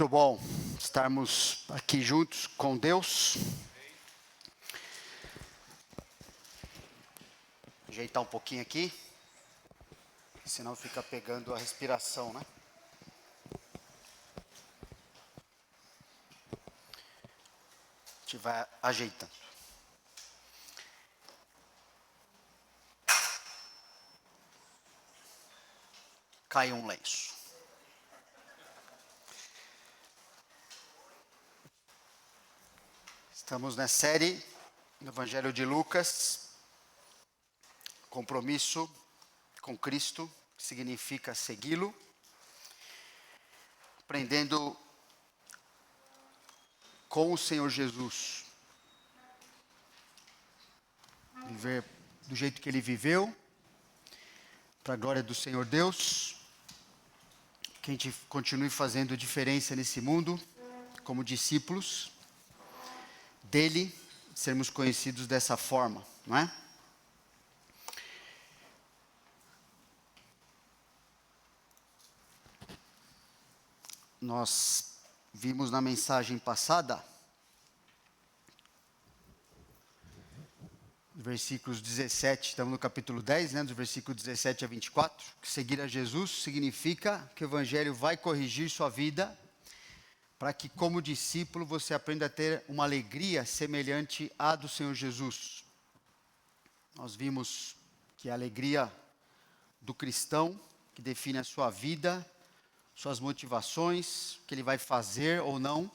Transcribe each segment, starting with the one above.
Muito bom estarmos aqui juntos com Deus. Ajeitar um pouquinho aqui, senão fica pegando a respiração, né? A gente vai ajeitando. Caiu um lenço. Estamos na série no Evangelho de Lucas, compromisso com Cristo, que significa segui-lo, aprendendo com o Senhor Jesus, viver do jeito que Ele viveu, para a glória do Senhor Deus, que a gente continue fazendo diferença nesse mundo, como discípulos dele, sermos conhecidos dessa forma, não é? Nós vimos na mensagem passada, versículos 17, estamos no capítulo 10, né, dos versículos 17 a 24, que seguir a Jesus significa que o Evangelho vai corrigir sua vida, para que como discípulo você aprenda a ter uma alegria semelhante à do Senhor Jesus. Nós vimos que a alegria do cristão, que define a sua vida, suas motivações, o que ele vai fazer ou não,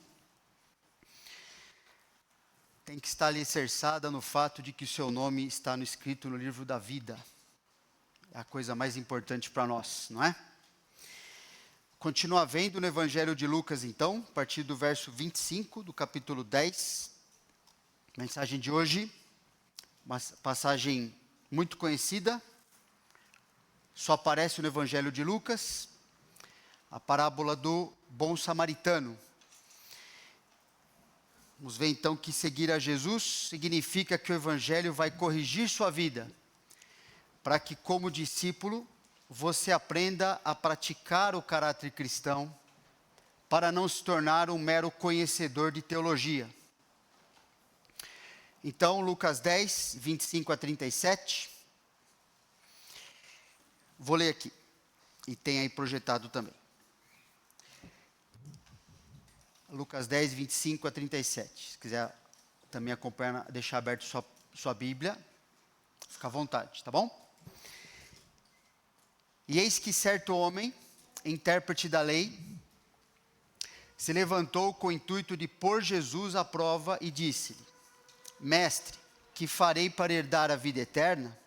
tem que estar alicerçada no fato de que o seu nome está escrito no livro da vida. É a coisa mais importante para nós, não é? Continua vendo no Evangelho de Lucas, então, a partir do verso 25 do capítulo 10. Mensagem de hoje, uma passagem muito conhecida, só aparece no Evangelho de Lucas, a parábola do bom samaritano. Vamos ver então que seguir a Jesus significa que o Evangelho vai corrigir sua vida, para que como discípulo você aprenda a praticar o caráter cristão, para não se tornar um mero conhecedor de teologia. Então, Lucas 10, 25 a 37, vou ler aqui, e tem aí projetado também. Lucas 10, 25 a 37. Se quiser também acompanhar, deixar aberto sua Bíblia, fica à vontade, tá bom? E eis que certo homem, intérprete da lei, se levantou com o intuito de pôr Jesus à prova e disse-lhe: Mestre, que farei para herdar a vida eterna?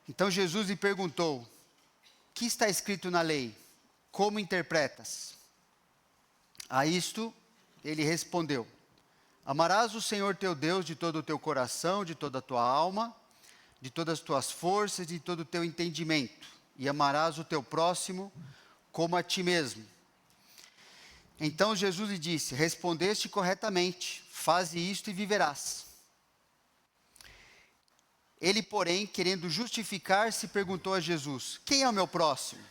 Então Jesus lhe perguntou: que está escrito na lei? Como interpretas? A isto ele respondeu: Amarás o Senhor teu Deus de todo o teu coração, de toda a tua alma, de todas as tuas forças, de todo o teu entendimento, e amarás o teu próximo como a ti mesmo. Então Jesus lhe disse: respondeste corretamente, faze isto e viverás. Ele, porém, querendo justificar-se, perguntou a Jesus: quem é o meu próximo?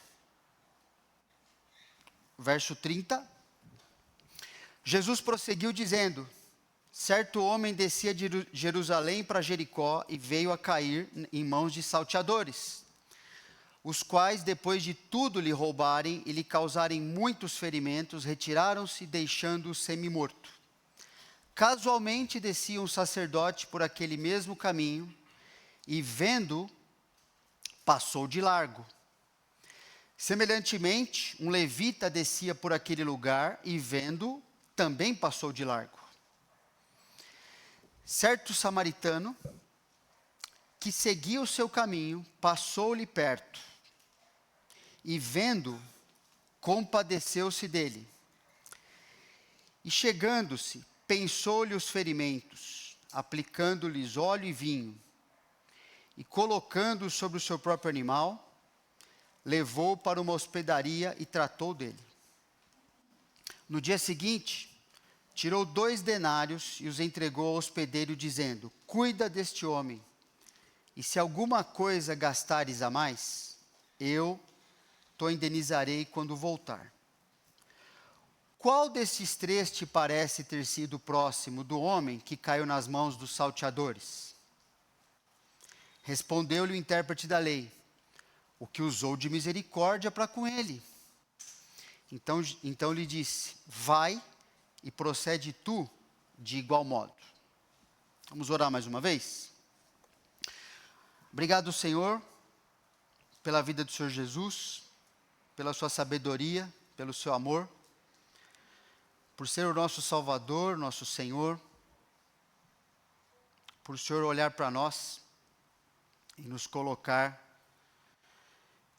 Verso 30. Jesus prosseguiu dizendo: certo homem descia de Jerusalém para Jericó e veio a cair em mãos de salteadores, os quais, depois de tudo lhe roubarem e lhe causarem muitos ferimentos, retiraram-se, deixando-o semi-morto. Casualmente descia um sacerdote por aquele mesmo caminho e, vendo, passou de largo. Semelhantemente, um levita descia por aquele lugar e, vendo, também passou de largo. Certo samaritano, que seguia o seu caminho, passou-lhe perto, e vendo, compadeceu-se dele. E chegando-se, pensou-lhe os ferimentos, aplicando-lhes óleo e vinho, e colocando-o sobre o seu próprio animal, levou-o para uma hospedaria e tratou dele. No dia seguinte, tirou 2 denários e os entregou ao hospedeiro, dizendo: cuida deste homem, e se alguma coisa gastares a mais, eu te indenizarei quando voltar. qual desses três te parece ter sido próximo do homem que caiu nas mãos dos salteadores? Respondeu-lhe o intérprete da lei: o que usou de misericórdia para com ele. Então lhe disse: vai e procede tu de igual modo. Vamos orar mais uma vez? Obrigado, Senhor, pela vida do Senhor Jesus, pela sua sabedoria, pelo seu amor, por ser o nosso Salvador, nosso Senhor, por o Senhor olhar para nós e nos colocar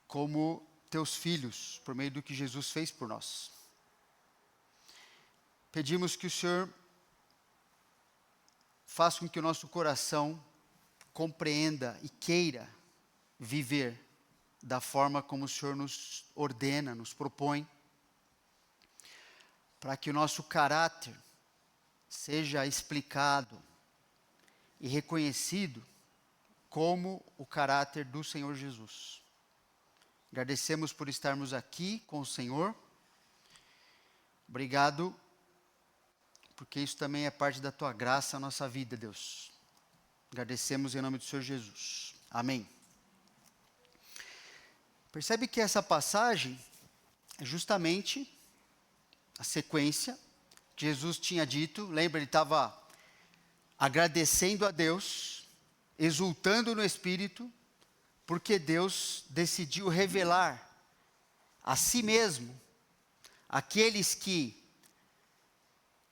como teus filhos, por meio do que Jesus fez por nós. Pedimos que o Senhor faça com que o nosso coração compreenda e queira viver da forma como o Senhor nos ordena, nos propõe, para que o nosso caráter seja explicado e reconhecido como o caráter do Senhor Jesus. Agradecemos por estarmos aqui com o Senhor. Obrigado, porque isso também é parte da Tua graça na nossa vida, Deus. Agradecemos em nome do Senhor Jesus. Amém. Percebe que essa passagem é justamente a sequência que Jesus tinha dito. Lembra, ele estava agradecendo a Deus, exultando no Espírito, porque Deus decidiu revelar a si mesmo aqueles que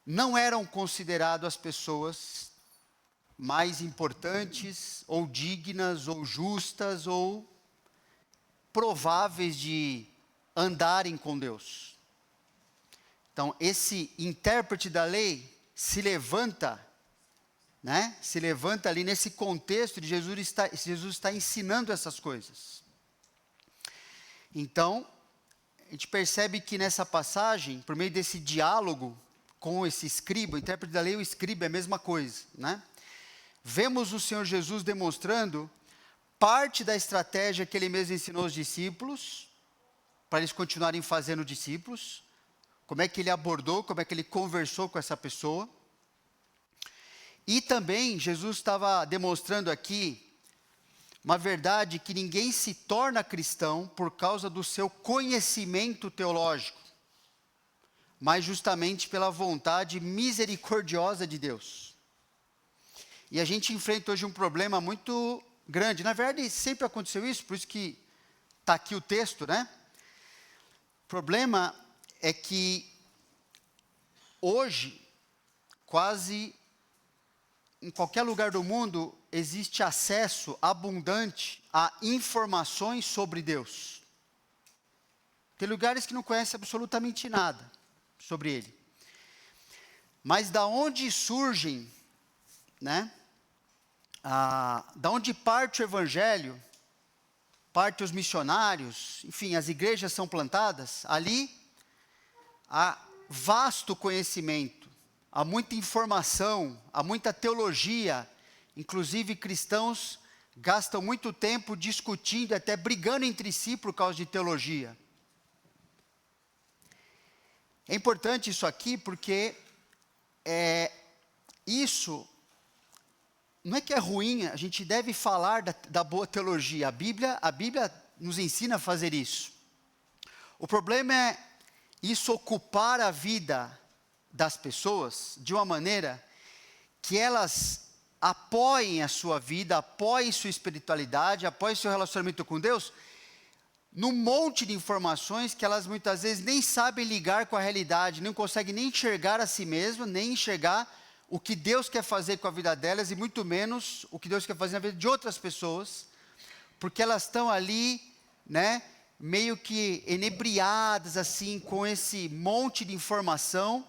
não eram considerados as pessoas mais importantes, ou dignas, ou justas, ou prováveis de andarem com Deus. Então, esse intérprete da lei se levanta, se levanta ali nesse contexto de Jesus está ensinando essas coisas. Então, a gente percebe que nessa passagem, por meio desse diálogo com esse escriba, o intérprete da lei e o escriba é a mesma coisa, Vemos o Senhor Jesus demonstrando parte da estratégia que ele mesmo ensinou aos discípulos, para eles continuarem fazendo discípulos, como é que ele abordou, como é que ele conversou com essa pessoa. E também Jesus estava demonstrando aqui uma verdade, que ninguém se torna cristão por causa do seu conhecimento teológico, mas justamente pela vontade misericordiosa de Deus. E a gente enfrenta hoje um problema muito grande. Na verdade, sempre aconteceu isso, por isso que está aqui o texto, O problema é que hoje, quase em qualquer lugar do mundo, existe acesso abundante a informações sobre Deus. Tem lugares que não conhecem absolutamente nada sobre Ele. Mas da onde surgem, da onde parte o Evangelho, parte os missionários, enfim, as igrejas são plantadas, ali há vasto conhecimento, há muita informação, há muita teologia. Inclusive cristãos gastam muito tempo discutindo, até brigando entre si por causa de teologia. É importante isso aqui porque isso não é que é ruim, a gente deve falar da boa teologia. A Bíblia nos ensina a fazer isso. O problema é isso ocupar a vida das pessoas de uma maneira que elas apoiem a sua vida, apoiem sua espiritualidade, apoiem seu relacionamento com Deus, num monte de informações que elas muitas vezes nem sabem ligar com a realidade, não conseguem nem enxergar a si mesmas, nem enxergar o que Deus quer fazer com a vida delas, e muito menos o que Deus quer fazer na vida de outras pessoas, porque elas estão ali, meio que enebriadas assim, com esse monte de informação,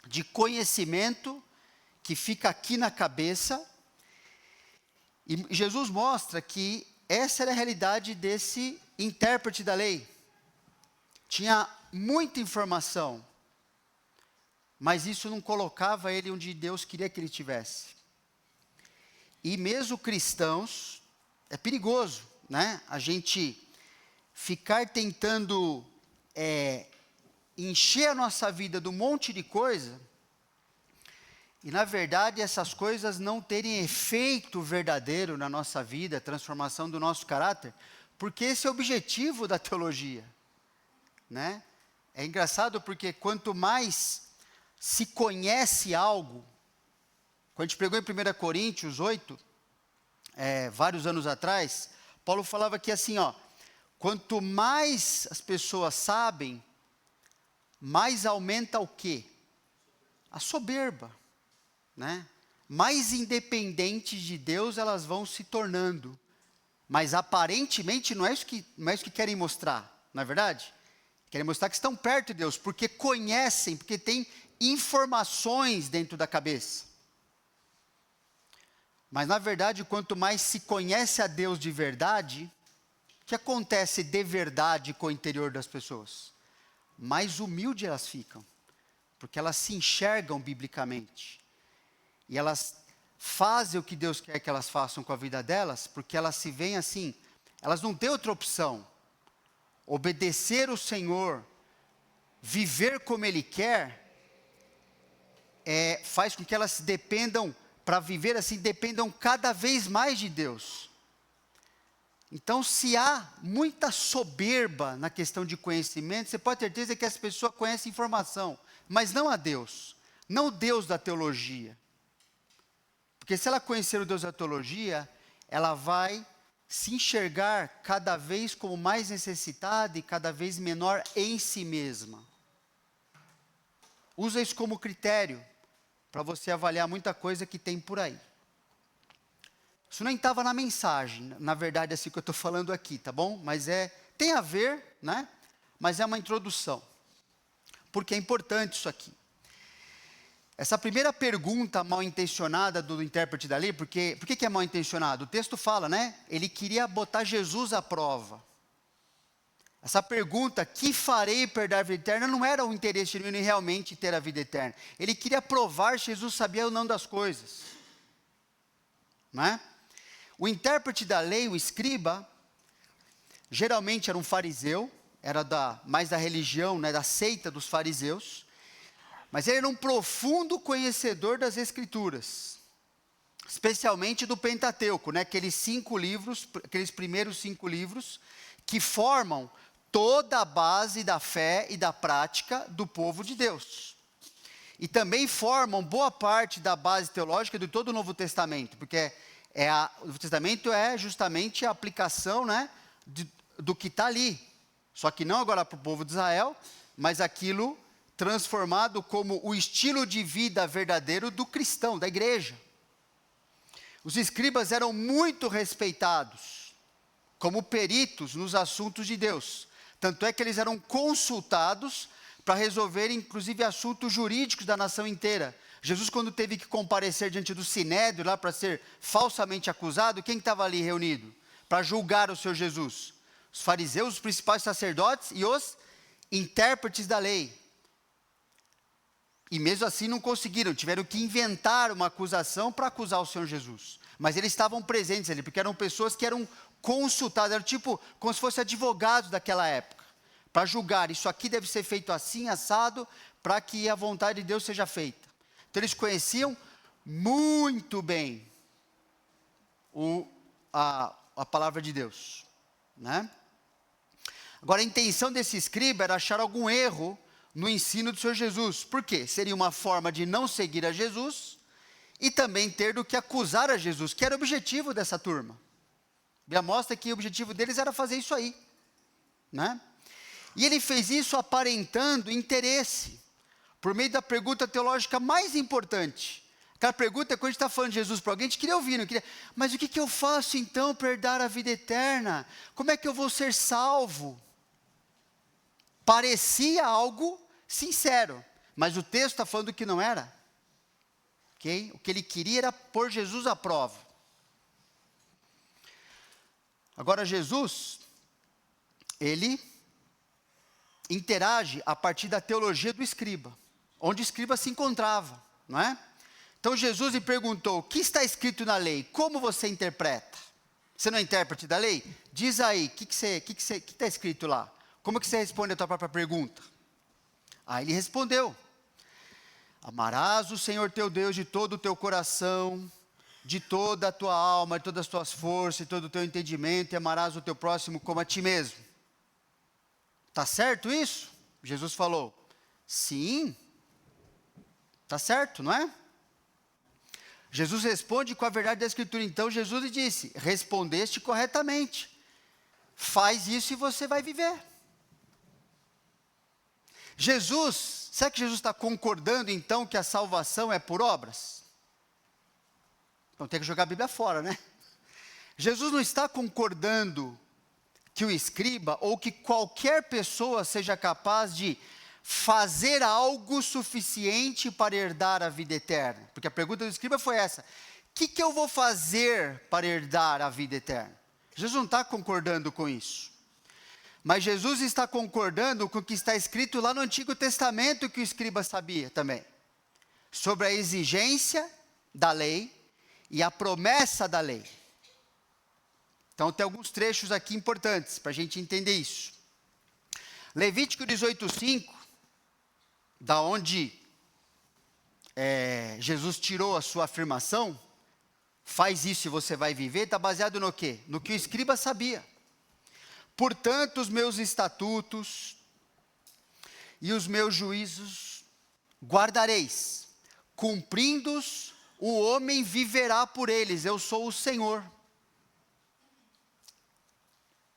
de conhecimento, que fica aqui na cabeça. E Jesus mostra que essa era a realidade desse intérprete da lei. Tinha muita informação, mas isso não colocava ele onde Deus queria que ele estivesse. E mesmo cristãos, é perigoso, a gente ficar tentando encher a nossa vida de um monte de coisa, e na verdade essas coisas não terem efeito verdadeiro na nossa vida, transformação do nosso caráter, porque esse é o objetivo da teologia, né? É engraçado porque quanto mais se conhece algo, quando a gente pregou em 1 Coríntios 8, vários anos atrás, Paulo falava que assim, quanto mais as pessoas sabem, mais aumenta o quê? A soberba, né? Mais independentes de Deus elas vão se tornando, mas aparentemente não é isso que querem mostrar, não é verdade? Querem mostrar que estão perto de Deus, porque conhecem, porque têm informações dentro da cabeça. Mas na verdade, quanto mais se conhece a Deus de verdade, o que acontece de verdade com o interior das pessoas? Mais humildes elas ficam, porque elas se enxergam biblicamente. E elas fazem o que Deus quer que elas façam com a vida delas, porque elas se veem assim, elas não têm outra opção. Obedecer o Senhor, viver como Ele quer, faz com que elas dependam, para viver assim, dependam cada vez mais de Deus. Então, se há muita soberba na questão de conhecimento, você pode ter certeza que essa pessoa conhece informação, mas não a Deus, não o Deus da teologia. Porque se ela conhecer o Deus da teologia, ela vai se enxergar cada vez como mais necessitada e cada vez menor em si mesma. Usa isso como critério para você avaliar muita coisa que tem por aí. Isso nem estava na mensagem, na verdade, assim que eu estou falando aqui, tá bom? Mas tem a ver, né? Mas é uma introdução. Porque é importante isso aqui. Essa primeira pergunta mal intencionada do intérprete da lei, por que é mal intencionado? O texto fala, né? Ele queria botar Jesus à prova. Essa pergunta, que farei para herdar a vida eterna, não era o interesse genuíno em realmente ter a vida eterna. Ele queria provar se Jesus sabia ou não das coisas. Não é? O intérprete da lei, o escriba, geralmente era um fariseu, era mais da religião, né, da seita dos fariseus, mas ele era um profundo conhecedor das Escrituras, especialmente do Pentateuco, né, aqueles primeiros 5 livros, que formam toda a base da fé e da prática do povo de Deus. E também formam boa parte da base teológica de todo o Novo Testamento, porque o Novo Testamento é justamente a aplicação, né, do que está ali. Só que não agora para o povo de Israel, mas aquilo transformado como o estilo de vida verdadeiro do cristão, da igreja. Os escribas eram muito respeitados como peritos nos assuntos de Deus. Tanto é que eles eram consultados para resolver, inclusive, assuntos jurídicos da nação inteira. Jesus, quando teve que comparecer diante do Sinédrio, lá para ser falsamente acusado, quem estava ali reunido para julgar o Senhor Jesus? Os fariseus, os principais sacerdotes e os intérpretes da lei. E mesmo assim não conseguiram, tiveram que inventar uma acusação para acusar o Senhor Jesus. Mas eles estavam presentes ali, porque eram pessoas que eram consultadas, eram tipo, como se fossem advogados daquela época, para julgar, isso aqui deve ser feito assim, assado, para que a vontade de Deus seja feita. Então eles conheciam muito bem a palavra de Deus, né? Agora a intenção desse escriba era achar algum erro no ensino do Senhor Jesus. Por quê? Seria uma forma de não seguir a Jesus e também ter do que acusar a Jesus, que era o objetivo dessa turma. A Bíblia mostra que o objetivo deles era fazer isso aí, né? E ele fez isso aparentando interesse, por meio da pergunta teológica mais importante. Aquela pergunta é quando a gente está falando de Jesus para alguém, a gente queria ouvir, não queria, mas o que eu faço então para herdar a vida eterna? Como é que eu vou ser salvo? Parecia algo sincero, mas o texto está falando que não era. Okay? O que ele queria era pôr Jesus à prova. Agora Jesus, ele interage a partir da teologia do escriba, onde o escriba se encontrava, não é? Então Jesus lhe perguntou, o que está escrito na lei? Como você interpreta? Você não é intérprete da lei? Diz aí, o que está escrito lá? Como que você responde a tua própria pergunta? Aí ele respondeu: amarás o Senhor teu Deus de todo o teu coração, de toda a tua alma, de todas as tuas forças, de todo o teu entendimento, e amarás o teu próximo como a ti mesmo. Está certo isso? Jesus falou: sim, está certo, não é? Jesus responde com a verdade da Escritura. Então Jesus lhe disse: respondeste corretamente, faz isso e você vai viver. Será que Jesus está concordando então que a salvação é por obras? Então tem que jogar a Bíblia fora, né? Jesus não está concordando que o escriba ou que qualquer pessoa seja capaz de fazer algo suficiente para herdar a vida eterna. Porque a pergunta do escriba foi essa: o que eu vou fazer para herdar a vida eterna? Jesus não está concordando com isso. Mas Jesus está concordando com o que está escrito lá no Antigo Testamento, que o escriba sabia também, sobre a exigência da lei e a promessa da lei. Então tem alguns trechos aqui importantes para a gente entender isso. Levítico 18:5, da onde Jesus tirou a sua afirmação, faz isso e você vai viver, está baseado no quê? No que o escriba sabia. Portanto, os meus estatutos e os meus juízos guardareis, cumprindo-os, o homem viverá por eles, eu sou o Senhor.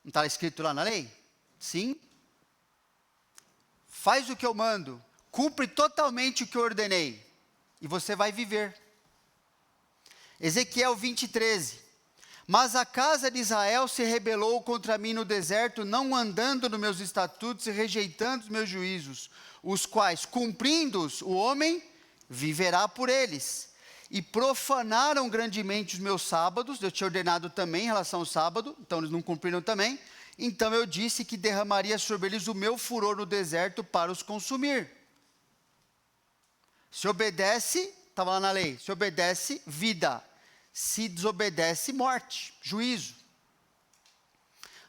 Não está escrito lá na lei? Sim. Faz o que eu mando, cumpre totalmente o que eu ordenei, e você vai viver. Ezequiel 20:13. Mas a casa de Israel se rebelou contra mim no deserto, não andando nos meus estatutos e rejeitando os meus juízos, os quais, cumprindo-os, o homem viverá por eles. E profanaram grandemente os meus sábados, eu tinha ordenado também em relação ao sábado, então eles não cumpriram também. Então eu disse que derramaria sobre eles o meu furor no deserto para os consumir. Se obedece, estava lá na lei, se obedece, vida. Se desobedece, morte, juízo.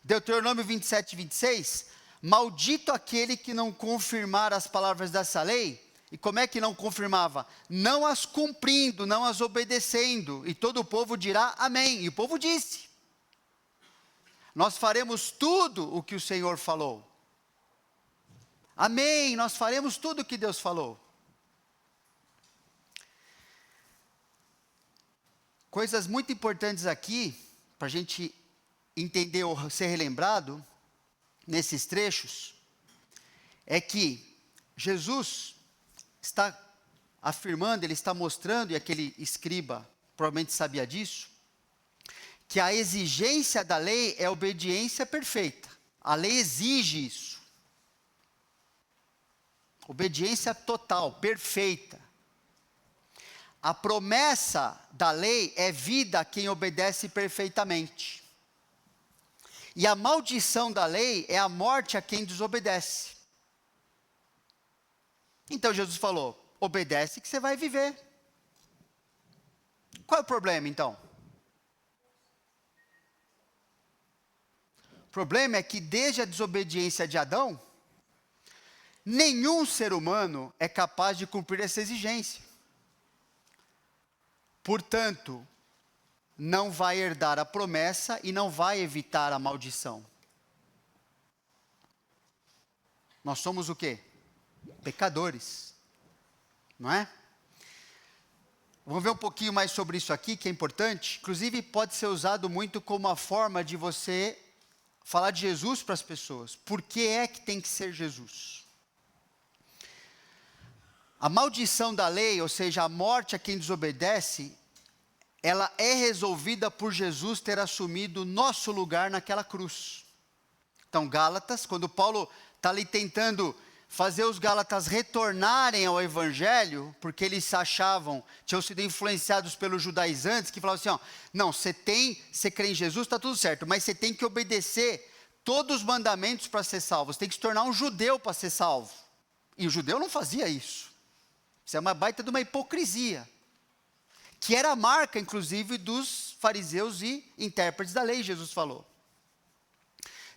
Deuteronômio 27:26, maldito aquele que não confirmar as palavras dessa lei. E como é que não confirmava? Não as cumprindo, não as obedecendo. E todo o povo dirá amém. E o povo disse: nós faremos tudo o que o Senhor falou. Amém, nós faremos tudo o que Deus falou. Coisas muito importantes aqui, para a gente entender ou ser relembrado, nesses trechos, é que Jesus está afirmando, ele está mostrando, e aquele escriba provavelmente sabia disso, que a exigência da lei é obediência perfeita. A lei exige isso. Obediência total, perfeita. A promessa da lei é vida a quem obedece perfeitamente. E a maldição da lei é a morte a quem desobedece. Então Jesus falou: obedece que você vai viver. Qual é o problema então? O problema é que desde a desobediência de Adão, nenhum ser humano é capaz de cumprir essa exigência. Portanto, não vai herdar a promessa e não vai evitar a maldição. Nós somos o quê? Pecadores, não é? Vamos ver um pouquinho mais sobre isso aqui, que é importante. Inclusive, pode ser usado muito como uma forma de você falar de Jesus para as pessoas. Por que é que tem que ser Jesus? A maldição da lei, ou seja, a morte a quem desobedece, ela é resolvida por Jesus ter assumido o nosso lugar naquela cruz. Então, Gálatas, quando Paulo está ali tentando fazer os Gálatas retornarem ao Evangelho, porque eles achavam, tinham sido influenciados pelos judaizantes, que falavam assim, ó, não, você crê em Jesus, está tudo certo, mas você tem que obedecer todos os mandamentos para ser salvo, você tem que se tornar um judeu para ser salvo. E o judeu não fazia isso. Isso é uma baita de uma hipocrisia, que era a marca, inclusive, dos fariseus e intérpretes da lei, Jesus falou.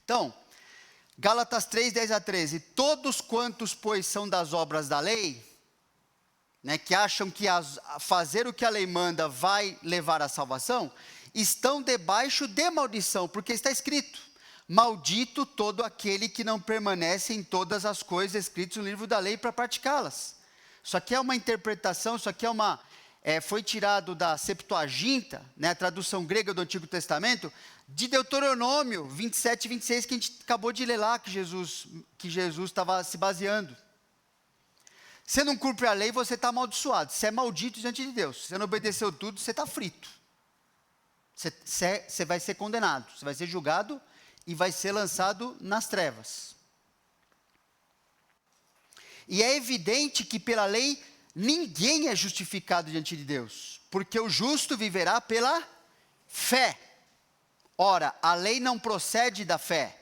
Então, Gálatas 3, 10 a 13. Todos quantos, pois, são das obras da lei, né, que acham que fazer o que a lei manda vai levar à salvação, estão debaixo de maldição, porque está escrito: maldito todo aquele que não permanece em todas as coisas escritas no livro da lei para praticá-las. Isso aqui é uma interpretação, isso aqui foi tirado da Septuaginta, né, a tradução grega do Antigo Testamento, de Deuteronômio 27 e 26, que a gente acabou de ler lá, que Jesus estava se baseando. Você não cumpre a lei, você está amaldiçoado. Você é maldito diante de Deus. Se você não obedeceu tudo, você está frito. Você vai ser condenado. Você vai ser julgado e vai ser lançado nas trevas. E é evidente que pela lei ninguém é justificado diante de Deus, porque o justo viverá pela fé. Ora, a lei não procede da fé,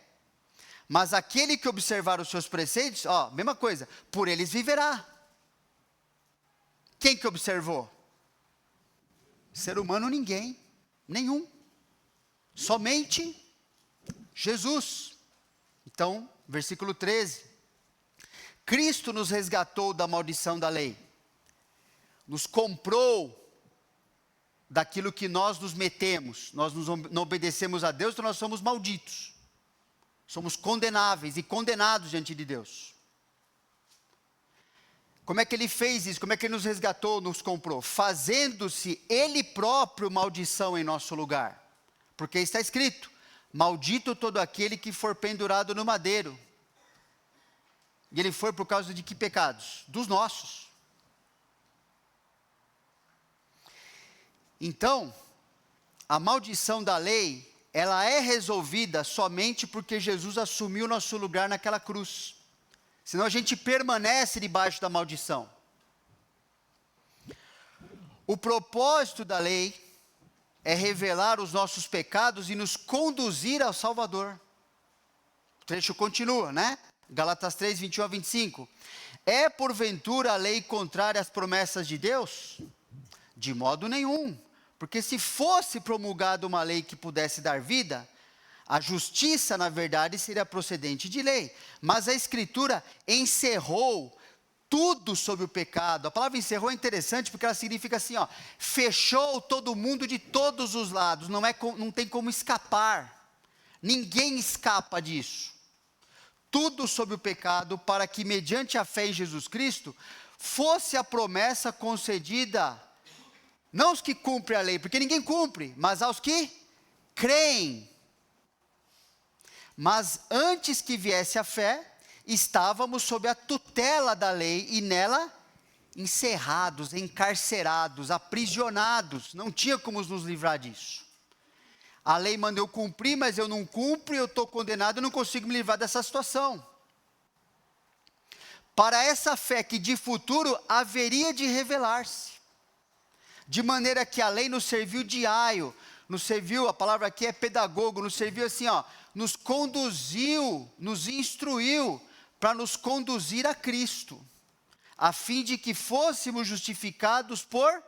mas aquele que observar os seus preceitos, mesma coisa, por eles viverá. Quem que observou? Ser humano ninguém, nenhum. Somente Jesus. Então, versículo 13. Cristo nos resgatou da maldição da lei. Nos comprou daquilo que nós nos metemos. Nós não obedecemos a Deus, então nós somos malditos. Somos condenáveis e condenados diante de Deus. Como é que ele fez isso? Como é que ele nos resgatou, nos comprou? Fazendo-se ele próprio maldição em nosso lugar. Porque está escrito: maldito todo aquele que for pendurado no madeiro. E ele foi por causa de que pecados? Dos nossos. Então, a maldição da lei, ela é resolvida somente porque Jesus assumiu o nosso lugar naquela cruz. Senão a gente permanece debaixo da maldição. O propósito da lei é revelar os nossos pecados e nos conduzir ao Salvador. O trecho continua, né? Gálatas 3, 21 a 25. É porventura a lei contrária às promessas de Deus? De modo nenhum. Porque se fosse promulgada uma lei que pudesse dar vida, a justiça, na verdade, seria procedente de lei. Mas a Escritura encerrou tudo sobre o pecado. A palavra encerrou é interessante porque ela significa assim, fechou todo mundo de todos os lados. Não tem como escapar. Ninguém escapa disso. Tudo sobre o pecado, para que mediante a fé em Jesus Cristo, fosse a promessa concedida, não aos que cumprem a lei, porque ninguém cumpre, mas aos que creem. Mas antes que viesse a fé, estávamos sob a tutela da lei e nela encerrados, encarcerados, aprisionados. Não tinha como nos livrar disso. A lei manda eu cumprir, mas eu não cumpro, eu estou condenado, eu não consigo me livrar dessa situação. Para essa fé que de futuro haveria de revelar-se, de maneira que a lei nos serviu de aio, nos serviu, a palavra aqui é pedagogo, nos serviu assim, nos conduziu, nos instruiu, para nos conduzir a Cristo, a fim de que fôssemos justificados por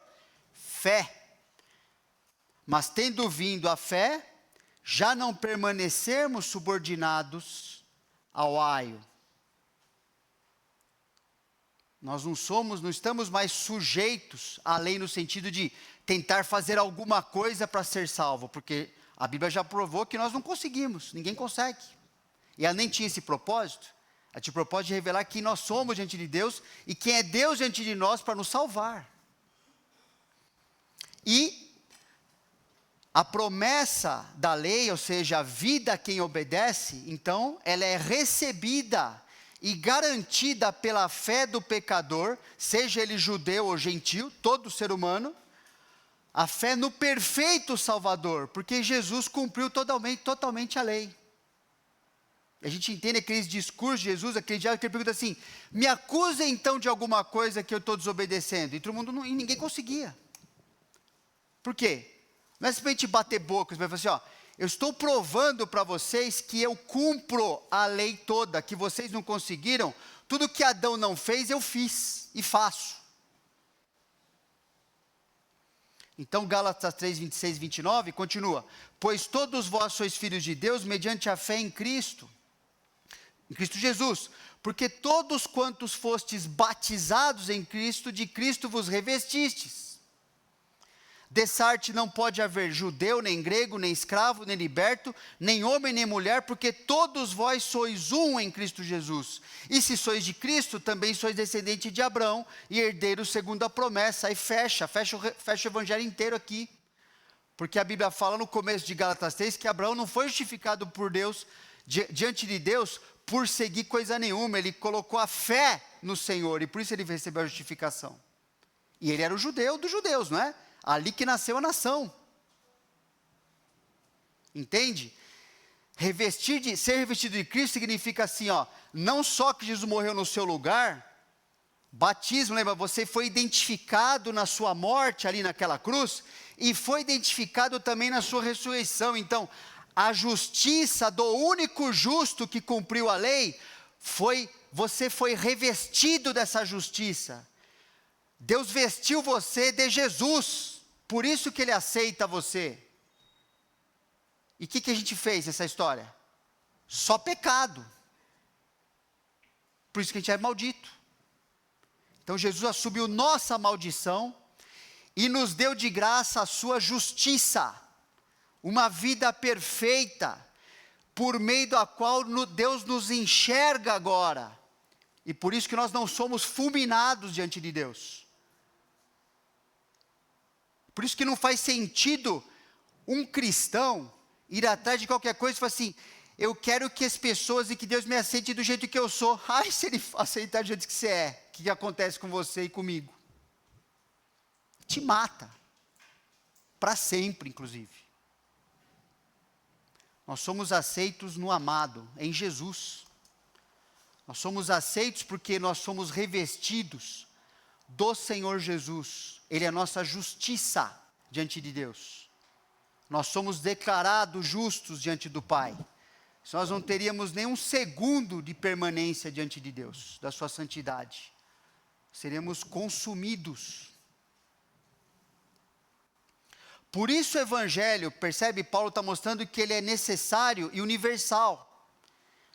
fé. Mas tendo vindo a fé, já não permanecermos subordinados ao aio. Nós não estamos mais sujeitos à lei no sentido de tentar fazer alguma coisa para ser salvo, porque a Bíblia já provou que nós não conseguimos, ninguém consegue. E ela nem tinha esse propósito, ela tinha o propósito de revelar quem nós somos diante de Deus e quem é Deus diante de nós para nos salvar. E a promessa da lei, ou seja, a vida a quem obedece, então, ela é recebida e garantida pela fé do pecador, seja ele judeu ou gentil, todo ser humano, a fé no perfeito Salvador, porque Jesus cumpriu totalmente a lei. A gente entende aqueles discursos de Jesus, aquele diálogo que ele pergunta assim: me acusa então de alguma coisa que eu estou desobedecendo? E todo mundo, e ninguém conseguia. Por quê? Não é simplesmente bater boca, você vai falar assim, eu estou provando para vocês que eu cumpro a lei toda, que vocês não conseguiram, tudo que Adão não fez, eu fiz e faço. Então, Gálatas 3, 26 e 29, continua. Pois todos vós sois filhos de Deus, mediante a fé em Cristo. em Cristo Jesus. Porque todos quantos fostes batizados em Cristo, de Cristo vos revestistes. Dessarte não pode haver judeu, nem grego, nem escravo, nem liberto, nem homem, nem mulher, porque todos vós sois um em Cristo Jesus. E se sois de Cristo, também sois descendente de Abraão e herdeiros segundo a promessa. Aí fecha o evangelho inteiro aqui. Porque a Bíblia fala no começo de Gálatas 3 que Abraão não foi justificado por Deus, diante de Deus, por seguir coisa nenhuma. Ele colocou a fé no Senhor e por isso ele recebeu a justificação. E ele era o judeu dos judeus, não é? Ali que nasceu a nação. Entende? Ser revestido de Cristo significa assim, ó, não só que Jesus morreu no seu lugar, batismo, lembra, você foi identificado na sua morte ali naquela cruz, e foi identificado também na sua ressurreição. Então, a justiça do único justo que cumpriu a lei, você foi revestido dessa justiça. Deus vestiu você de Jesus. Por isso que ele aceita você. E o que a gente fez nessa história? Só pecado. Por isso que a gente é maldito. Então Jesus assumiu nossa maldição e nos deu de graça a sua justiça. Uma vida perfeita, por meio da qual Deus nos enxerga agora. E por isso que nós não somos fulminados diante de Deus. Por isso que não faz sentido um cristão ir atrás de qualquer coisa e falar assim, eu quero que as pessoas e que Deus me aceite do jeito que eu sou. Ai, se ele aceitar do jeito que você é, o que acontece com você e comigo? Te mata. Para sempre, inclusive. Nós somos aceitos no amado, em Jesus. Nós somos aceitos porque nós somos revestidos do Senhor Jesus. Ele é a nossa justiça diante de Deus. Nós somos declarados justos diante do Pai. Nós não teríamos nem um segundo de permanência diante de Deus, da sua santidade. Seríamos consumidos. Por isso o Evangelho, percebe, Paulo está mostrando que ele é necessário e universal.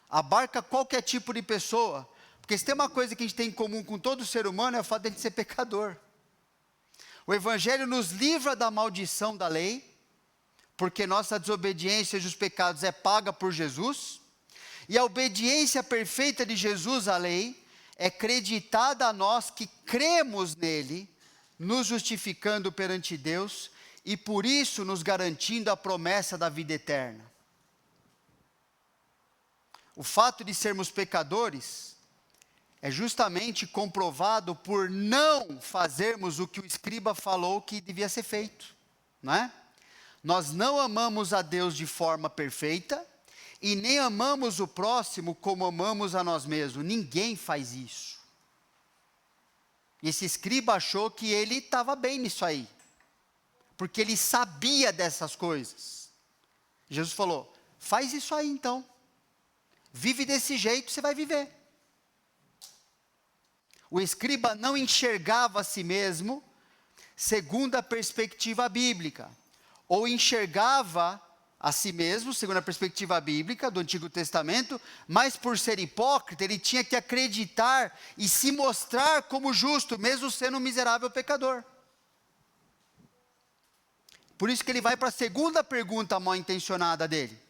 Abarca qualquer tipo de pessoa. Porque se tem uma coisa que a gente tem em comum com todo ser humano, é o fato de a gente ser pecador. O Evangelho nos livra da maldição da lei, porque nossa desobediência e os pecados é paga por Jesus, e a obediência perfeita de Jesus à lei é creditada a nós que cremos nele, nos justificando perante Deus, e por isso nos garantindo a promessa da vida eterna. O fato de sermos pecadores é justamente comprovado por não fazermos o que o escriba falou que devia ser feito, não é? Nós não amamos a Deus de forma perfeita e nem amamos o próximo como amamos a nós mesmos. Ninguém faz isso. E esse escriba achou que ele estava bem nisso aí, porque ele sabia dessas coisas. Jesus falou, faz isso aí então. Vive desse jeito, você vai viver. O escriba não enxergava a si mesmo segundo a perspectiva bíblica, ou enxergava a si mesmo segundo a perspectiva bíblica do Antigo Testamento, mas por ser hipócrita, ele tinha que acreditar e se mostrar como justo, mesmo sendo um miserável pecador. Por isso que ele vai para a segunda pergunta mal intencionada dele.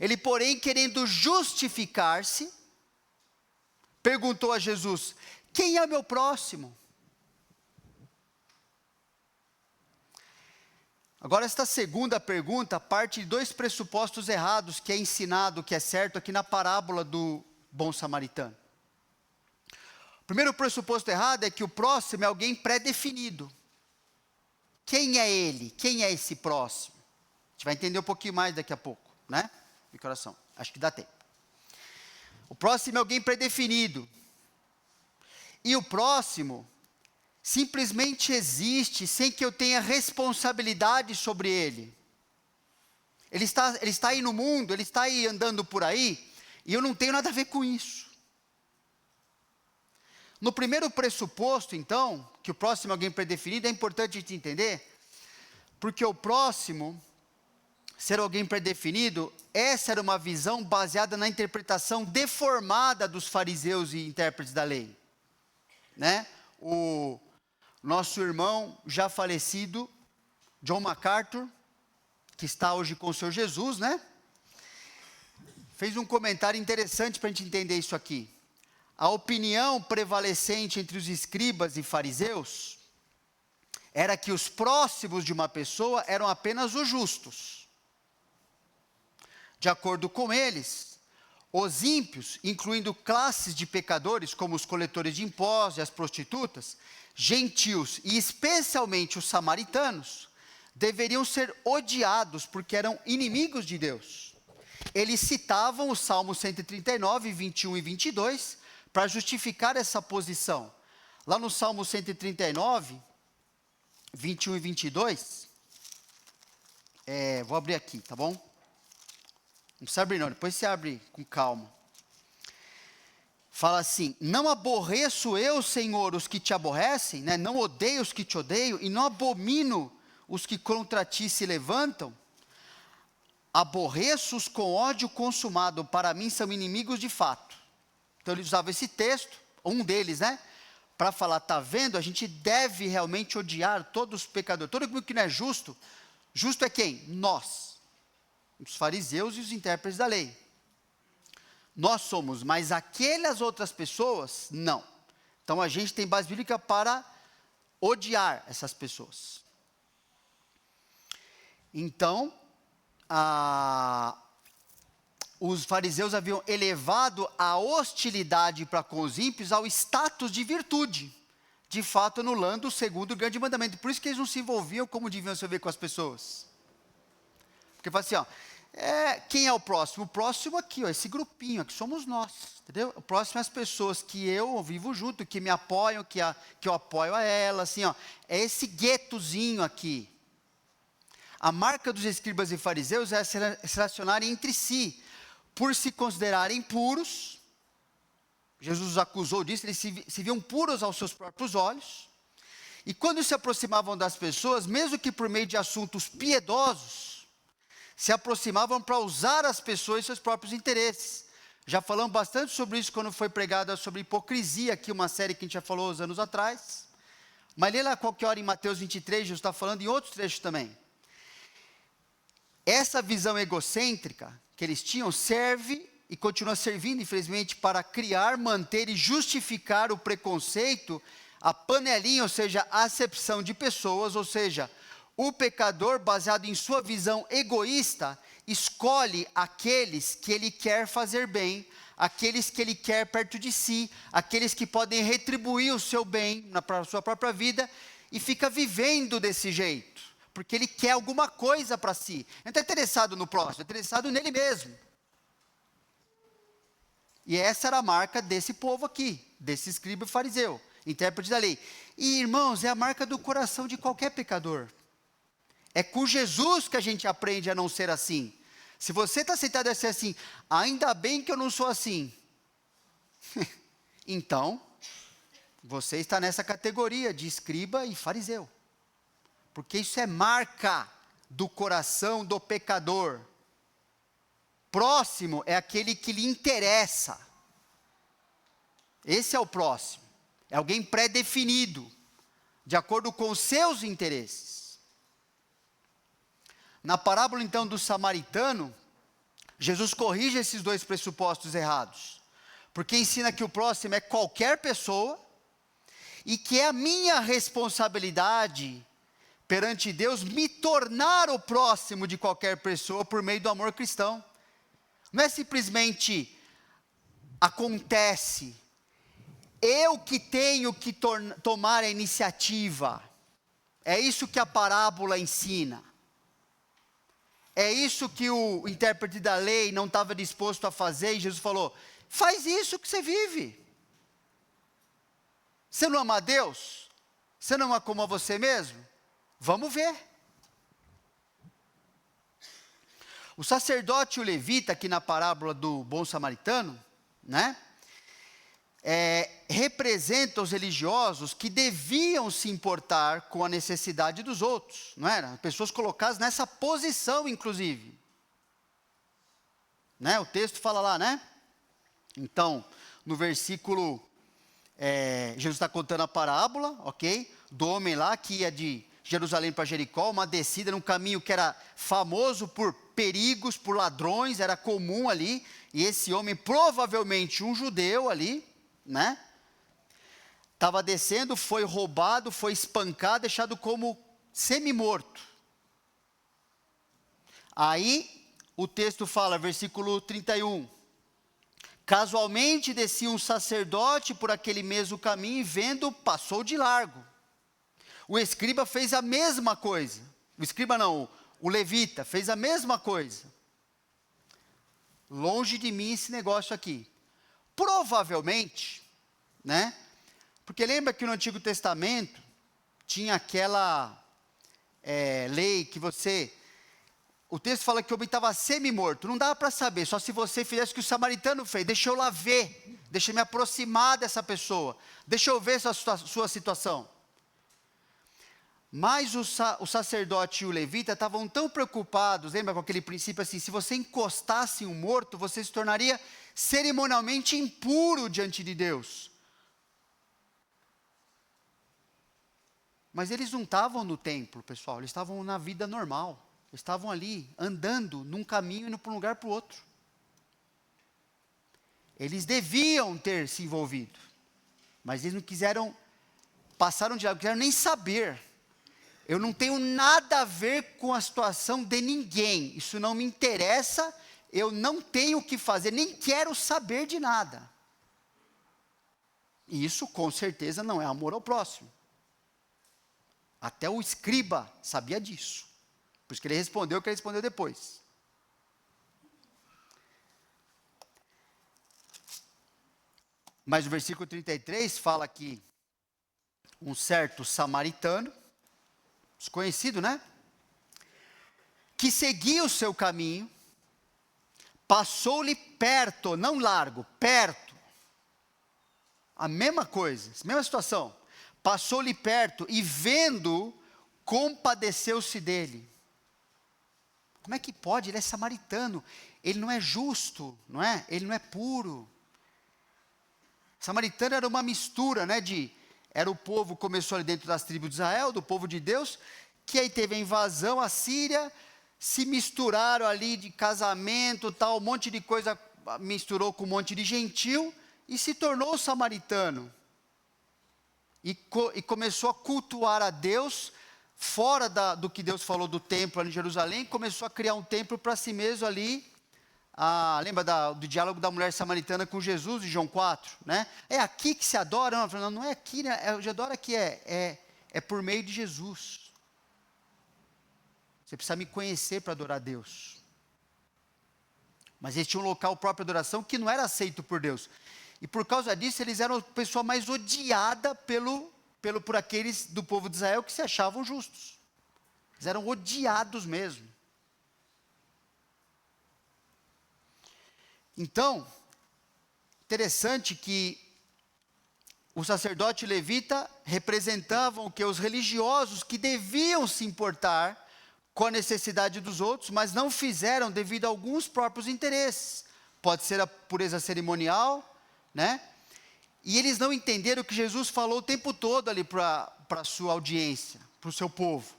Ele, porém, querendo justificar-se, perguntou a Jesus, quem é o meu próximo? Agora, esta segunda pergunta parte de dois pressupostos errados que é ensinado, que é certo aqui na parábola do bom samaritano. O primeiro pressuposto errado é que o próximo é alguém pré-definido. Quem é ele? Quem é esse próximo? A gente vai entender um pouquinho mais daqui a pouco, né? De coração, acho que dá tempo. O próximo é alguém pré-definido. E o próximo simplesmente existe sem que eu tenha responsabilidade sobre ele. Ele está aí no mundo, ele está aí andando por aí, e eu não tenho nada a ver com isso. No primeiro pressuposto, então, que o próximo é alguém predefinido, é importante a gente entender, porque o próximo ser alguém predefinido, essa era uma visão baseada na interpretação deformada dos fariseus e intérpretes da lei, né? O nosso irmão já falecido, John MacArthur, que está hoje com o Senhor Jesus, né? Fez um comentário interessante para a gente entender isso aqui. A opinião prevalecente entre os escribas e fariseus era que os próximos de uma pessoa eram apenas os justos. De acordo com eles, os ímpios, incluindo classes de pecadores, como os coletores de impostos e as prostitutas, gentios e especialmente os samaritanos, deveriam ser odiados porque eram inimigos de Deus. Eles citavam o Salmo 139, 21 e 22, para justificar essa posição. Lá no Salmo 139, 21 e 22, vou abrir aqui, tá bom? Não precisa abrir não, depois você abre com calma. Fala assim: não aborreço eu, Senhor, os que te aborrecem, né? Não odeio os que te odeiam, e não abomino os que contra ti se levantam. Aborreço-os com ódio consumado, para mim são inimigos de fato. Então ele usava esse texto, um deles, né? Para falar, tá vendo? A gente deve realmente odiar todos os pecadores. Todo mundo que não é justo, justo é quem? Nós. Os fariseus e os intérpretes da lei. Nós somos, mas aquelas outras pessoas, não. Então a gente tem base bíblica para odiar essas pessoas. Então, os fariseus haviam elevado a hostilidade para com os ímpios ao status de virtude, de fato anulando o segundo grande mandamento. Por isso que eles não se envolviam como deviam se envolver com as pessoas. Porque fala assim, ó, quem é o próximo? O próximo aqui, ó, esse grupinho aqui, somos nós, entendeu? O próximo é as pessoas que eu vivo junto, que me apoiam, que eu apoio a ela, assim, ó, é esse guetozinho aqui. A marca dos escribas e fariseus é se relacionarem entre si, por se considerarem puros. Jesus os acusou disso, eles se viam puros aos seus próprios olhos. E quando se aproximavam das pessoas, mesmo que por meio de assuntos piedosos, se aproximavam para usar as pessoas em seus próprios interesses. Já falamos bastante sobre isso quando foi pregada sobre hipocrisia, aqui uma série que a gente já falou uns anos atrás. Mas lê lá qualquer hora em Mateus 23, Jesus está falando em outros trechos também. Essa visão egocêntrica que eles tinham serve e continua servindo, infelizmente, para criar, manter e justificar o preconceito, a panelinha, ou seja, a acepção de pessoas, ou seja, o pecador, baseado em sua visão egoísta, escolhe aqueles que ele quer fazer bem, aqueles que ele quer perto de si, aqueles que podem retribuir o seu bem na sua própria vida, e fica vivendo desse jeito, porque ele quer alguma coisa para si. Não está interessado no próximo, é interessado nele mesmo. E essa era a marca desse povo aqui, desse escriba e fariseu, intérprete da lei. E irmãos, é a marca do coração de qualquer pecador. É com Jesus que a gente aprende a não ser assim. Se você está aceitado a ser assim, ainda bem que eu não sou assim. Então, você está nessa categoria de escriba e fariseu. Porque isso é marca do coração do pecador. Próximo é aquele que lhe interessa. Esse é o próximo. É alguém pré-definido, de acordo com os seus interesses. Na parábola, então, do samaritano, Jesus corrige esses dois pressupostos errados. Porque ensina que o próximo é qualquer pessoa, e que é a minha responsabilidade perante Deus me tornar o próximo de qualquer pessoa por meio do amor cristão. Não é simplesmente acontece, eu que tenho que tomar a iniciativa. É isso que a parábola ensina. É isso que o intérprete da lei não estava disposto a fazer, e Jesus falou, faz isso que você vive. Você não ama a Deus? Você não ama como a você mesmo? Vamos ver. O sacerdote e o levita, aqui na parábola do bom samaritano, né? representa os religiosos que deviam se importar com a necessidade dos outros, não era? Pessoas colocadas nessa posição, inclusive. Né? O texto fala lá, né? Então, no versículo, Jesus está contando a parábola, ok? Do homem lá que ia de Jerusalém para Jericó, uma descida num caminho que era famoso por perigos, por ladrões, era comum ali, e esse homem, provavelmente um judeu ali, né? Estava descendo, foi roubado, foi espancado, deixado como semi-morto. Aí, o texto fala, versículo 31, casualmente descia um sacerdote por aquele mesmo caminho e vendo, passou de largo. O escriba fez a mesma coisa. O escriba não, o levita fez a mesma coisa. Longe de mim esse negócio aqui. Provavelmente, né? Porque lembra que no Antigo Testamento tinha aquela lei que o texto fala que o homem estava semi-morto, não dava para saber, só se você fizesse o que o samaritano fez, deixa eu lá ver, deixa eu me aproximar dessa pessoa, deixa eu ver sua situação. Mas o sacerdote e o levita estavam tão preocupados, lembra com aquele princípio assim, se você encostasse em um morto, você se tornaria cerimonialmente impuro diante de Deus. Mas eles não estavam no templo, pessoal, eles estavam na vida normal. Eles estavam ali, andando num caminho, indo para um lugar para o outro. Eles deviam ter se envolvido, mas eles não quiseram, passaram de lá, não quiseram nem saber. Eu não tenho nada a ver com a situação de ninguém, isso não me interessa, eu não tenho o que fazer, nem quero saber de nada. E isso com certeza não é amor ao próximo. Até o escriba sabia disso. Por isso que ele respondeu o que ele respondeu depois. Mas o versículo 33 fala que um certo samaritano, desconhecido, né? Que seguia o seu caminho, passou-lhe perto, não largo, perto. A mesma coisa, a mesma situação. Passou-lhe perto e vendo, compadeceu-se dele. Como é que pode? Ele é samaritano, ele não é justo, não é? Ele não é puro. Samaritano era uma mistura, né, era o povo, começou ali dentro das tribos de Israel, do povo de Deus, que aí teve a invasão, a Síria, se misturaram ali de casamento, tal, um monte de coisa, misturou com um monte de gentil, e se tornou samaritano. E começou a cultuar a Deus, fora do que Deus falou do templo ali em Jerusalém, começou a criar um templo para si mesmo ali. Lembra do diálogo da mulher samaritana com Jesus, de João 4, né? É aqui que se adora? Não é aqui, né? Eu já adoro aqui, é por meio de Jesus. Você precisa me conhecer para adorar a Deus. Mas eles tinham um local próprio de adoração que não era aceito por Deus. E por causa disso, eles eram a pessoa mais odiada por aqueles do povo de Israel que se achavam justos. Eles eram odiados mesmo. Então, interessante que o sacerdote e o levita representavam o que? Os religiosos que deviam se importar com a necessidade dos outros, mas não fizeram devido a alguns próprios interesses. Pode ser a pureza cerimonial, né? E eles não entenderam o que Jesus falou o tempo todo ali para a sua audiência, para o seu povo.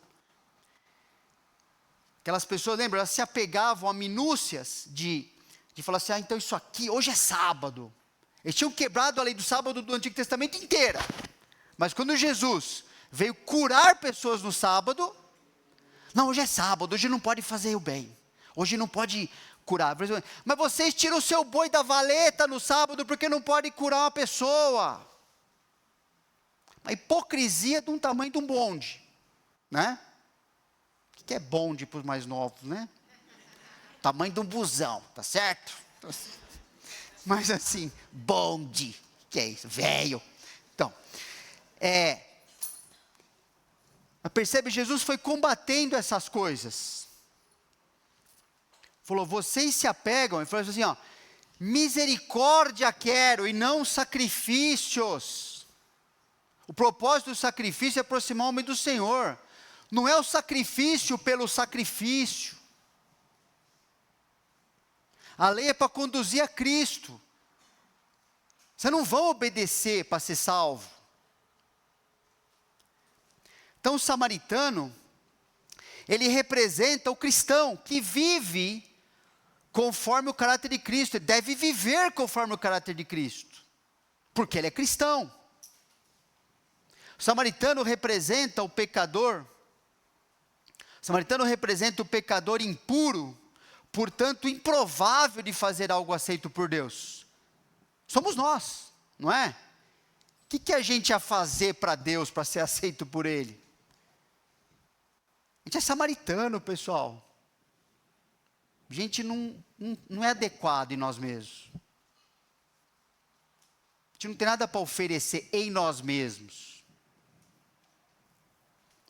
Aquelas pessoas, lembra, elas se apegavam a minúcias de falar assim, então isso aqui, hoje é sábado. Eles tinham quebrado a lei do sábado do Antigo Testamento inteira. Mas quando Jesus veio curar pessoas no sábado, não, hoje é sábado, hoje não pode fazer o bem. Hoje não pode curar. Mas vocês tiram o seu boi da valeta no sábado porque não pode curar uma pessoa. A hipocrisia de um tamanho de um bonde, né? O que é bonde para os mais novos, né? Tamanho de um busão, tá certo? Mas assim, bonde, que é isso? Velho. Então, percebe, Jesus foi combatendo essas coisas. Falou, vocês se apegam, ele falou assim, Misericórdia quero e não sacrifícios. O propósito do sacrifício é aproximar o homem do Senhor. Não é o sacrifício pelo sacrifício. A lei é para conduzir a Cristo. Você não vai obedecer para ser salvo. Então o samaritano, ele representa o cristão que vive conforme o caráter de Cristo. Ele deve viver conforme o caráter de Cristo, porque ele é cristão. O samaritano representa o pecador. O samaritano representa o pecador impuro, portanto improvável de fazer algo aceito por Deus. Somos nós, não é? O que a gente ia fazer para Deus, para ser aceito por Ele? A gente é samaritano, pessoal. A gente não é adequado em nós mesmos. A gente não tem nada para oferecer em nós mesmos.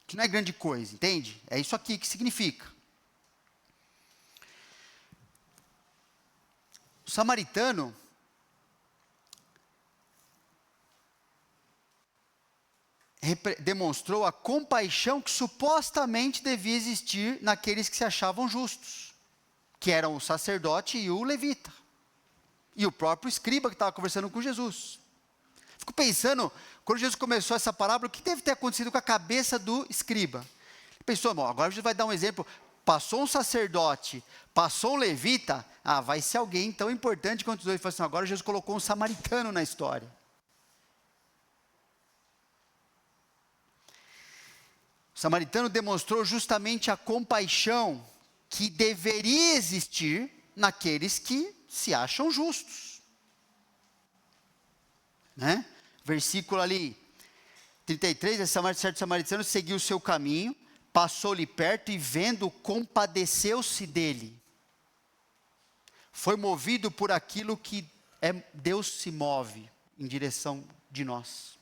Que não é grande coisa, entende? É isso aqui que significa. O samaritano demonstrou a compaixão que supostamente devia existir naqueles que se achavam justos, que eram o sacerdote e o levita, e o próprio escriba que estava conversando com Jesus. Fico pensando, quando Jesus começou essa parábola, o que deve ter acontecido com a cabeça do escriba? Ele pensou, bom, agora Jesus vai dar um exemplo, passou um sacerdote, passou um levita, vai ser alguém tão importante quanto os dois. Ele falou assim, agora Jesus colocou um samaritano na história. O samaritano demonstrou justamente a compaixão que deveria existir naqueles que se acham justos. Né? Versículo ali, 33, certo samaritano seguiu o seu caminho, passou-lhe perto e vendo, compadeceu-se dele. Foi movido por aquilo que Deus se move em direção de nós.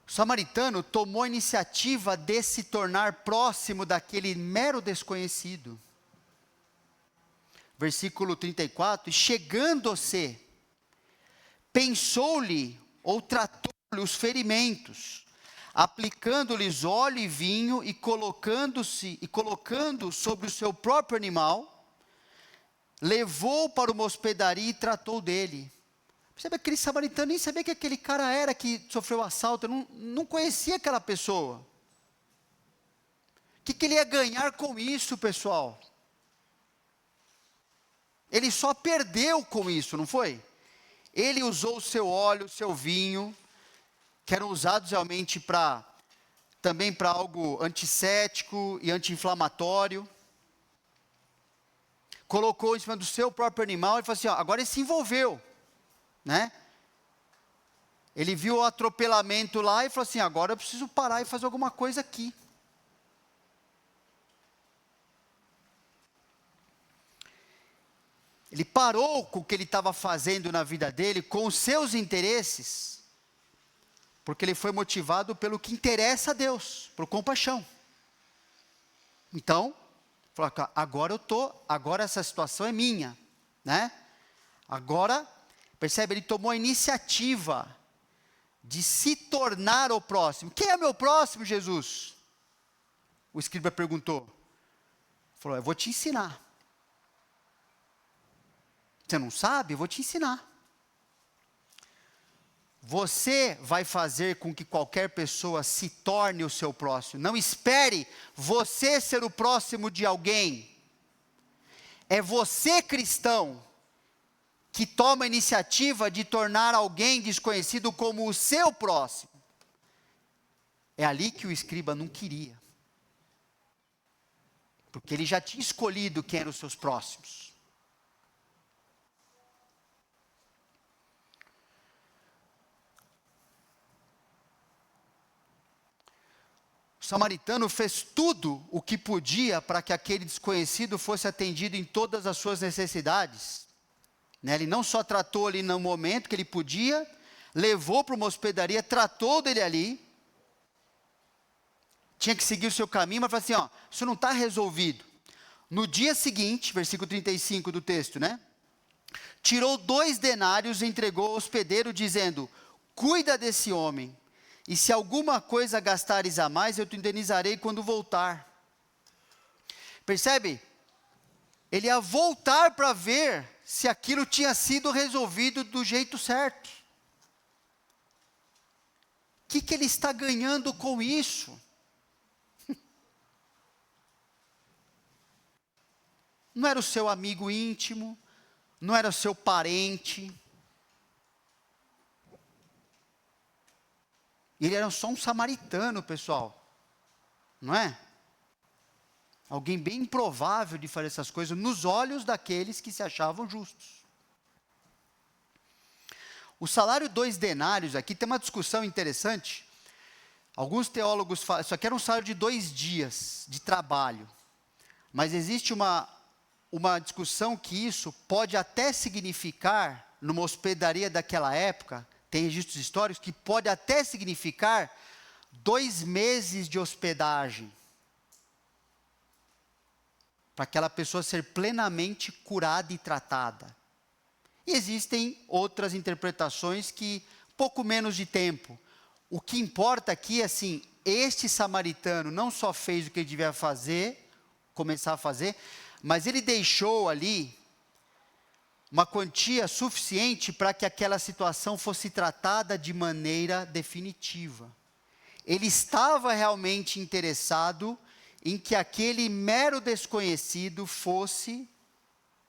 O samaritano tomou a iniciativa de se tornar próximo daquele mero desconhecido. Versículo 34, chegando-se, pensou-lhe ou tratou-lhe os ferimentos, aplicando-lhes óleo e vinho e colocando sobre o seu próprio animal, levou para uma hospedaria e tratou dele. Percebe, aquele samaritano nem sabia que aquele cara era que sofreu assalto, não conhecia aquela pessoa. O que ele ia ganhar com isso, pessoal? Ele só perdeu com isso, não foi? Ele usou o seu óleo, o seu vinho, que eram usados realmente também para algo antisséptico e anti-inflamatório. Colocou em cima do seu próprio animal e falou assim, agora ele se envolveu. Né? Ele viu o atropelamento lá e falou assim, agora eu preciso parar e fazer alguma coisa aqui. Ele parou com o que ele estava fazendo na vida dele, com os seus interesses, porque ele foi motivado pelo que interessa a Deus, por compaixão. Então, falou, agora essa situação é minha, né? Agora, percebe, ele tomou a iniciativa de se tornar o próximo. Quem é meu próximo, Jesus? O escriba perguntou. Falou, eu vou te ensinar. Você não sabe? Eu vou te ensinar. Você vai fazer com que qualquer pessoa se torne o seu próximo. Não espere você ser o próximo de alguém. É você, cristão, que toma a iniciativa de tornar alguém desconhecido como o seu próximo. É ali que o escriba não queria. Porque ele já tinha escolhido quem eram os seus próximos. O samaritano fez tudo o que podia para que aquele desconhecido fosse atendido em todas as suas necessidades. Ele não só tratou ali no momento que ele podia, levou para uma hospedaria, tratou dele ali, tinha que seguir o seu caminho, mas falou assim, ó, isso não está resolvido. No dia seguinte, versículo 35 do texto, né? Tirou 2 denários e entregou ao hospedeiro, dizendo, cuida desse homem, e se alguma coisa gastares a mais, eu te indenizarei quando voltar. Percebe? Ele ia voltar para ver se aquilo tinha sido resolvido do jeito certo. O que ele está ganhando com isso? Não era o seu amigo íntimo, não era o seu parente. Ele era só um samaritano, pessoal. Não é? Alguém bem improvável de fazer essas coisas nos olhos daqueles que se achavam justos. O salário 2 denários aqui tem uma discussão interessante. Alguns teólogos falam, isso aqui era um salário de 2 dias de trabalho. Mas existe uma discussão que isso pode até significar, numa hospedaria daquela época, tem registros históricos, que pode até significar 2 meses de hospedagem. Para aquela pessoa ser plenamente curada e tratada. E existem outras interpretações que, pouco menos de tempo. O que importa aqui é assim, este samaritano não só fez o que ele devia fazer, começar a fazer, mas ele deixou ali uma quantia suficiente para que aquela situação fosse tratada de maneira definitiva. Ele estava realmente interessado em que aquele mero desconhecido fosse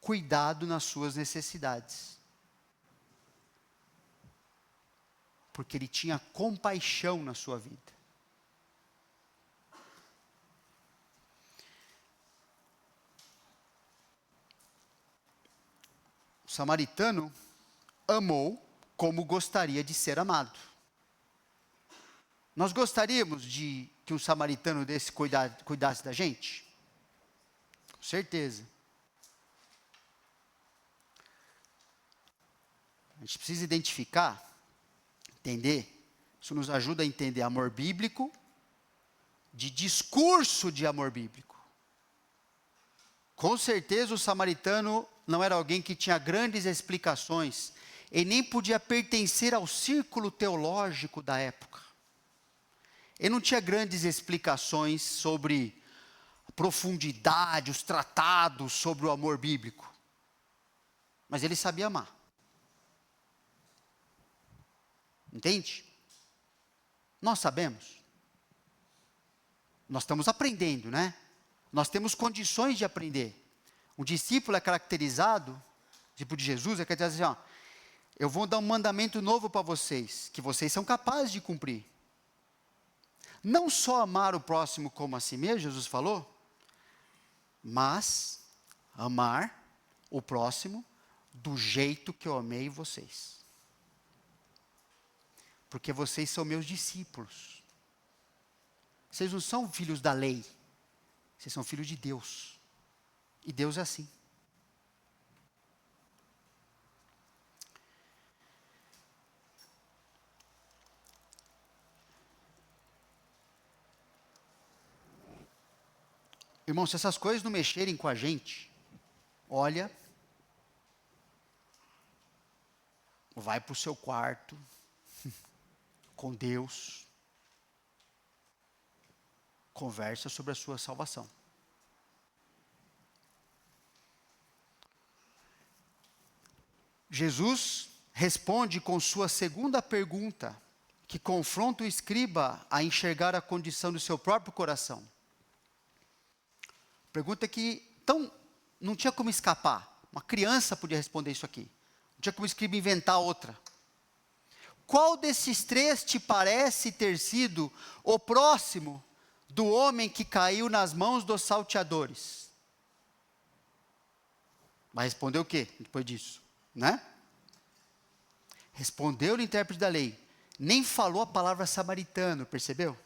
cuidado nas suas necessidades. Porque ele tinha compaixão na sua vida. O samaritano amou como gostaria de ser amado. Nós gostaríamos de que um samaritano desse cuidasse da gente? Com certeza. A gente precisa identificar, entender, isso nos ajuda a entender amor bíblico, de discurso de amor bíblico. Com certeza o samaritano não era alguém que tinha grandes explicações, e nem podia pertencer ao círculo teológico da época. Ele não tinha grandes explicações sobre a profundidade, os tratados sobre o amor bíblico. Mas ele sabia amar. Entende? Nós sabemos. Nós estamos aprendendo, né? Nós temos condições de aprender. Um discípulo é caracterizado, tipo de Jesus, é caracterizado assim, ó, eu vou dar um mandamento novo para vocês, que vocês são capazes de cumprir. Não só amar o próximo como a si mesmo, Jesus falou, mas amar o próximo do jeito que eu amei vocês. Porque vocês são meus discípulos. Vocês não são filhos da lei, vocês são filhos de Deus. E Deus é assim. Irmão, se essas coisas não mexerem com a gente, olha, vai para o seu quarto, com Deus, conversa sobre a sua salvação. Jesus responde com sua segunda pergunta, que confronta o escriba a enxergar a condição do seu próprio coração. Pergunta que não tinha como escapar. Uma criança podia responder isso aqui. Não tinha como o escriba inventar outra. Qual desses 3 te parece ter sido o próximo do homem que caiu nas mãos dos salteadores? Vai responder o quê depois disso? Né? Respondeu o intérprete da lei. Nem falou a palavra samaritano, percebeu?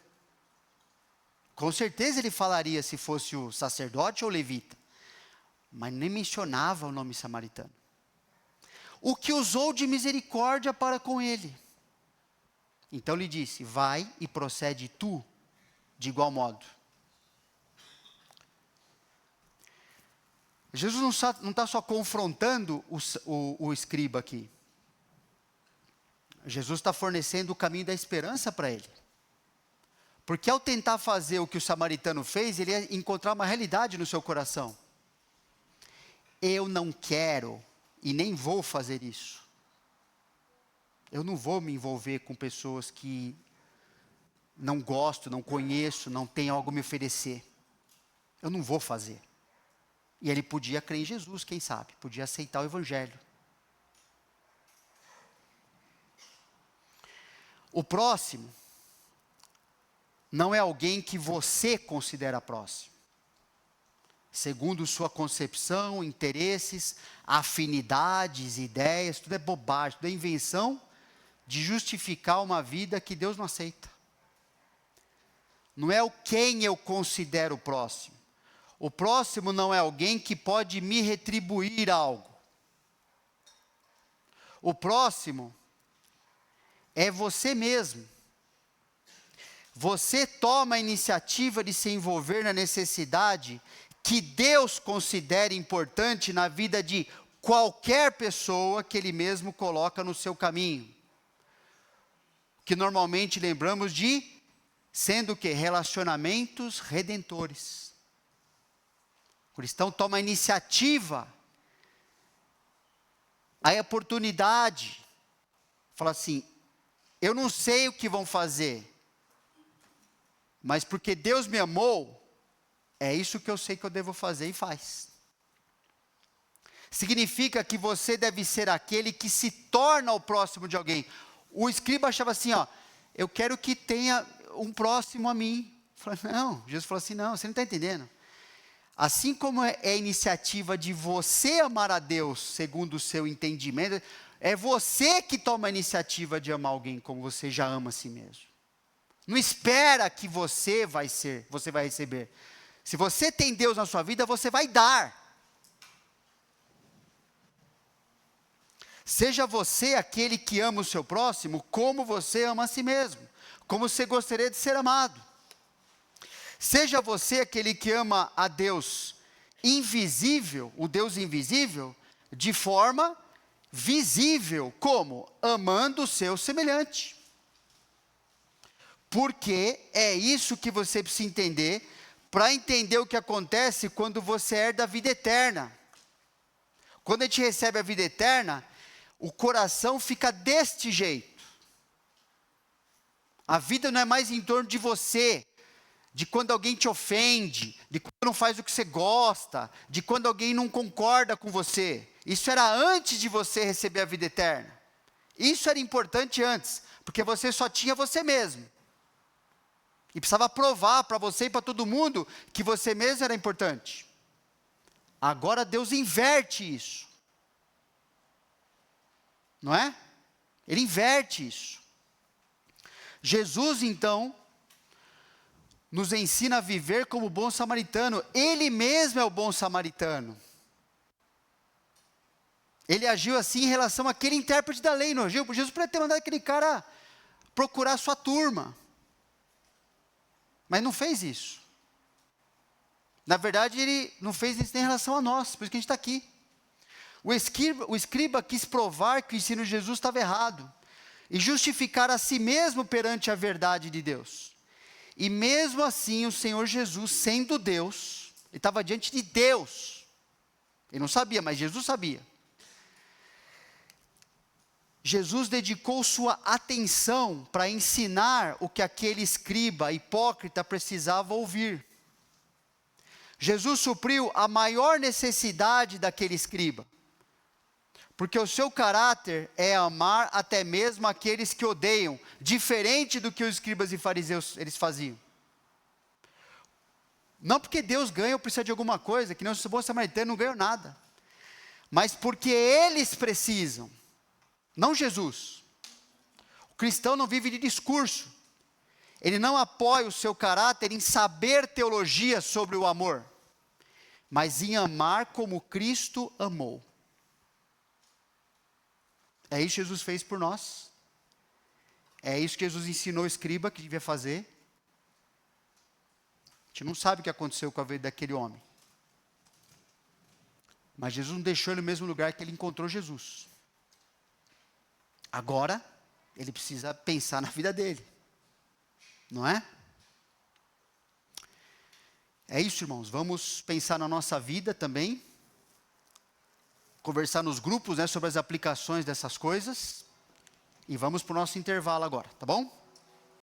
Com certeza ele falaria se fosse o sacerdote ou o levita. Mas nem mencionava o nome samaritano. O que usou de misericórdia para com ele. Então lhe disse, vai e procede tu de igual modo. Jesus não está só confrontando o escriba aqui. Jesus está fornecendo o caminho da esperança para ele. Porque ao tentar fazer o que o samaritano fez, ele ia encontrar uma realidade no seu coração. Eu não quero e nem vou fazer isso. Eu não vou me envolver com pessoas que não gosto, não conheço, não têm algo a me oferecer. Eu não vou fazer. E ele podia crer em Jesus, quem sabe, podia aceitar o evangelho. O próximo não é alguém que você considera próximo. Segundo sua concepção, interesses, afinidades, ideias, tudo é bobagem, tudo é invenção de justificar uma vida que Deus não aceita. Não é o quem eu considero próximo. O próximo não é alguém que pode me retribuir algo. O próximo é você mesmo. Você toma a iniciativa de se envolver na necessidade que Deus considera importante na vida de qualquer pessoa que Ele mesmo coloca no seu caminho. Que normalmente lembramos de, sendo o quê? Relacionamentos redentores. O cristão toma a iniciativa, a oportunidade, fala assim, eu não sei o que vão fazer, mas porque Deus me amou, é isso que eu sei que eu devo fazer e faz. Significa que você deve ser aquele que se torna o próximo de alguém. O escriba achava assim, eu quero que tenha um próximo a mim. Falei, não, Jesus falou assim, não, você não está entendendo. Assim como é a iniciativa de você amar a Deus segundo o seu entendimento, é você que toma a iniciativa de amar alguém como você já ama a si mesmo. Não espera que você vai receber. Se você tem Deus na sua vida, você vai dar. Seja você aquele que ama o seu próximo, como você ama a si mesmo, como você gostaria de ser amado. Seja você aquele que ama a Deus invisível, o Deus invisível, de forma visível, como? Amando o seu semelhante. Porque é isso que você precisa entender, para entender o que acontece quando você herda a vida eterna. Quando a gente recebe a vida eterna, o coração fica deste jeito. A vida não é mais em torno de você, de quando alguém te ofende, de quando não faz o que você gosta, de quando alguém não concorda com você. Isso era antes de você receber a vida eterna. Isso era importante antes, porque você só tinha você mesmo. E precisava provar para você e para todo mundo que você mesmo era importante. Agora Deus inverte isso. Não é? Ele inverte isso. Jesus, então, nos ensina a viver como bom samaritano. Ele mesmo é o bom samaritano. Ele agiu assim em relação àquele intérprete da lei, não agiu? Jesus poderia ter mandado aquele cara procurar sua turma. Mas não fez isso. Na verdade, ele não fez isso nem em relação a nós, por isso que a gente está aqui. O escriba quis provar que o ensino de Jesus estava errado e justificar a si mesmo perante a verdade de Deus. E mesmo assim, o Senhor Jesus, sendo Deus, ele estava diante de Deus. Ele não sabia, mas Jesus sabia. Jesus dedicou sua atenção para ensinar o que aquele escriba hipócrita precisava ouvir. Jesus supriu a maior necessidade daquele escriba. Porque o seu caráter é amar até mesmo aqueles que odeiam, diferente do que os escribas e fariseus eles faziam. Não porque Deus ganha ou precisa de alguma coisa, que nem o bom samaritano não ganhou nada. Mas porque eles precisam, não Jesus. O cristão não vive de discurso. Ele não apoia o seu caráter em saber teologia sobre o amor, mas em amar como Cristo amou. É isso que Jesus fez por nós. É isso que Jesus ensinou o escriba que devia fazer. gente não sabe o que aconteceu com a vida daquele homem. Mas Jesus não deixou ele no mesmo lugar que ele encontrou Jesus. Agora, ele precisa pensar na vida dele. Não é? É isso, irmãos. Vamos pensar na nossa vida também. Conversar nos grupos, né, sobre as aplicações dessas coisas. E vamos para o nosso intervalo agora, tá bom?